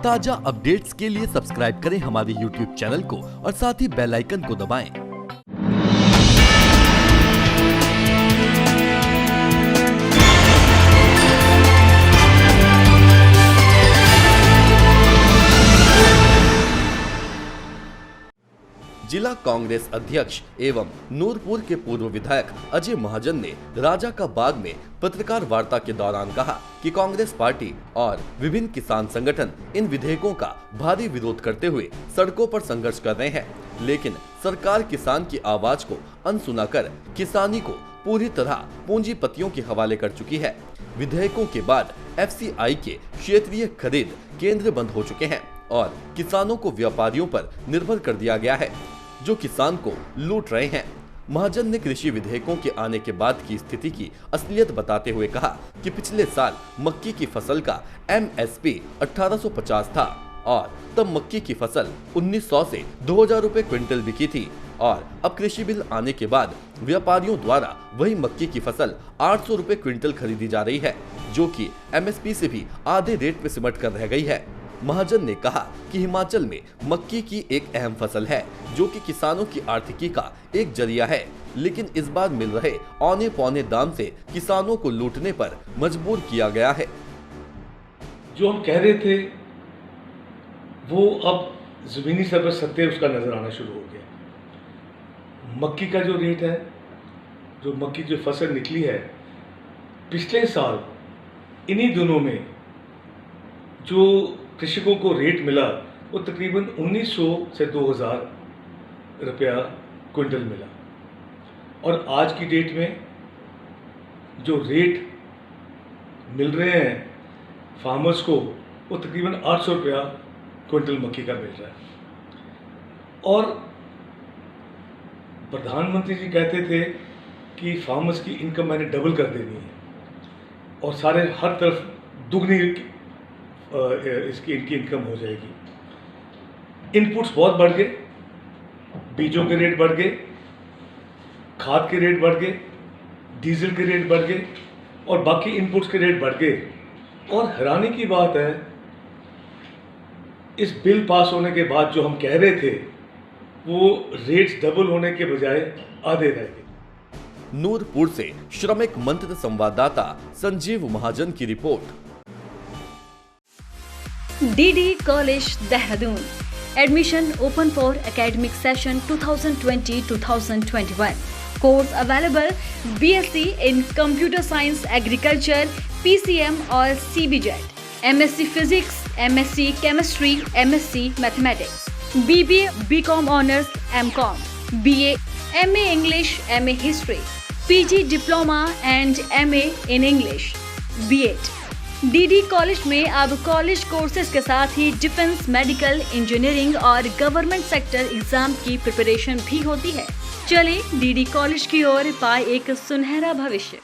ताजा अपडेट्स के लिए सब्सक्राइब करें हमारे YouTube चैनल को और साथ ही बेल आइकन को दबाएं। जिला कांग्रेस अध्यक्ष एवं नूरपुर के पूर्व विधायक अजय महाजन ने राजा का बाग में पत्रकार वार्ता के दौरान कहा कि कांग्रेस पार्टी और विभिन्न किसान संगठन इन विधेयकों का भारी विरोध करते हुए सड़कों पर संघर्ष कर रहे हैं, लेकिन सरकार किसान की आवाज को अनसुना कर किसानी को पूरी तरह पूंजीपतियों के हवाले कर चुकी है। विधेयकों के बाद FCI के क्षेत्रीय खरीद केंद्र बंद हो चुके हैं और किसानों को व्यापारियों पर निर्भर कर दिया गया है, जो किसान को लूट रहे हैं। महाजन ने कृषि विधेयकों के आने के बाद की स्थिति की असलियत बताते हुए कहा कि पिछले साल मक्की की फसल का MSP 1850 था और तब मक्की की फसल 1900 से 2000 रुपए क्विंटल बिकी थी और अब कृषि बिल आने के बाद व्यापारियों द्वारा वही मक्की की फसल 800 रुपए क्विंटल खरीदी जा रही है, जो कि MSP से भी आधे रेट पे सिमट कर रह गई है। महाजन ने कहा कि हिमाचल में मक्की की एक अहम फसल है, जो कि किसानों की आर्थिकी का एक जरिया है, लेकिन इस बार मिल रहे औने पौने दाम से किसानों को लूटने पर मजबूर किया गया है। जो हम कह रहे थे वो अब जमीनी स्तर पर सत्य उसका नजर आना शुरू हो गया। मक्की का जो रेट है, जो मक्की जो फसल निकली है, पिछले साल इन्हीं दिनों में जो कृषकों को रेट मिला वो तकरीबन 1900 से 2000 रुपया क्विंटल मिला और आज की डेट में जो रेट मिल रहे हैं फार्मर्स को वो तकरीबन 800 रुपया क्विंटल मक्की का मिल रहा है। और प्रधानमंत्री जी कहते थे कि फार्मर्स की इनकम मैंने डबल कर देनी है और सारे हर तरफ दुगनी इनकी इनकम हो जाएगी। इनपुट्स बहुत बढ़ गए, बीजों के रेट बढ़ गए, खाद के रेट बढ़ गए, डीजल के रेट बढ़ गए और बाकी इनपुट्स के रेट बढ़ गए। और हैरानी की बात है, इस बिल पास होने के बाद जो हम कह रहे थे वो रेट्स डबल होने के बजाय आधे रह गए। नूरपुर से श्रमिक मंत्र संवाददाता संजीव महाजन की report. DD College Dehradun. Admission open for academic session 2020-2021. Course available BSc in Computer Science, Agriculture, PCM or CBJET. MSc Physics, MSc Chemistry, MSc Mathematics. BBA, BCom Honors, MCom. BA, MA English, MA History. PG Diploma and MA in English. B.Ed. DD college में अब college courses के साथ ही defence, medical, engineering और government sector exam की preparation भी होती है। चले DD कॉलेज की ओर, पाए एक सुनहरा भविष्य।